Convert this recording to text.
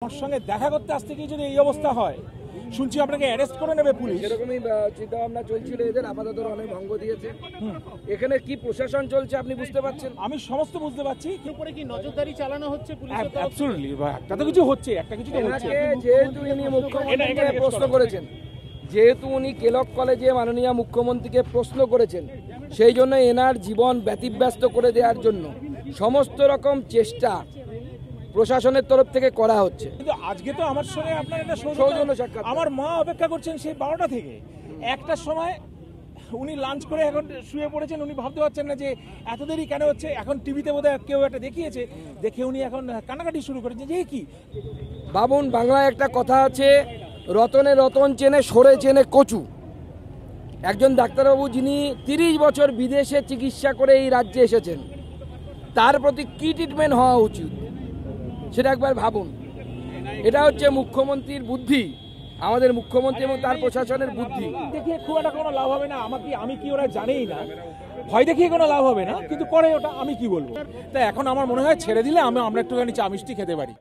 আমার সঙ্গে দেখা করতে আসতে গিয়ে যদি এই অবস্থা হয়, শুনছি আপনাকে অ্যারেস্ট করে নেবে পুলিশ। এরকমই চিন্তা ভাবনা চলছিল এদের, আপাতত অনেক ভঙ্গ দিয়েছে। এখানে কি প্রশাসন চলছে আপনি বুঝতে পারছেন? আমি সমস্ত বুঝতে পারছি। উপরে কি নজরদারি চালানো হচ্ছে পুলিশের তরফ থেকে? অ্যাবসলিউটলি, একটা তো কিছু হচ্ছে, একটা কিছু তো হচ্ছে। যেহেতু ইনি মুখ্যমন্ত্রীকে প্রশ্ন করেছেন, যেহেতু উনি কেলক কলেজে মাননীয় মুখ্যমন্ত্রীকে প্রশ্ন করেছেন, সেই জন্য এনার জীবন ব্যতিব্যস্ত করে দেওয়ার জন্য সমস্ত রকম চেষ্টা প্রশাসনের তরফ থেকে করা হচ্ছে। কিন্তু আজকে তো আমার সঙ্গে আপনার একটা সৌজন্য সাক্ষাৎ। আমার মা অপেক্ষা করছেন সেই 12টা থেকে। একটার সময় উনি লাঞ্চ করে এখন শুয়ে পড়েছেন, উনি ভাবতে পারছেন না যে এত দেরি কেন হচ্ছে। এখন টিভিতে বোধহয় কেউ একটা দেখিয়েছে, দেখে উনি এখন কান্নাকাটি শুরু করেছেন যে কি। বাবুন, বাংলায় একটা কথা আছে, রতনে রতন চেনে, সরে চেনে কচু। একজন ডাক্তারবাবু যিনি 30 বছর বিদেশে চিকিৎসা করে এই রাজ্যে এসেছেন, তার প্রতি কি ট্রিটমেন্ট হওয়া উচিত সেটা একবার ভাবুন। এটা হচ্ছে মুখ্যমন্ত্রীর বুদ্ধি, আমাদের মুখ্যমন্ত্রী এবং তার প্রশাসনের বুদ্ধি। দেখিয়ে খুব একটা কোনো লাভ হবে না। আমি কি ওরা জানেই না, ভয় দেখিয়ে কোনো লাভ হবে না, কিন্তু করে ওটা আমি কি বলবো। তাই এখন আমার মনে হয় ছেড়ে দিলে আমরা একটুখানি চা মিষ্টি খেতে পারি।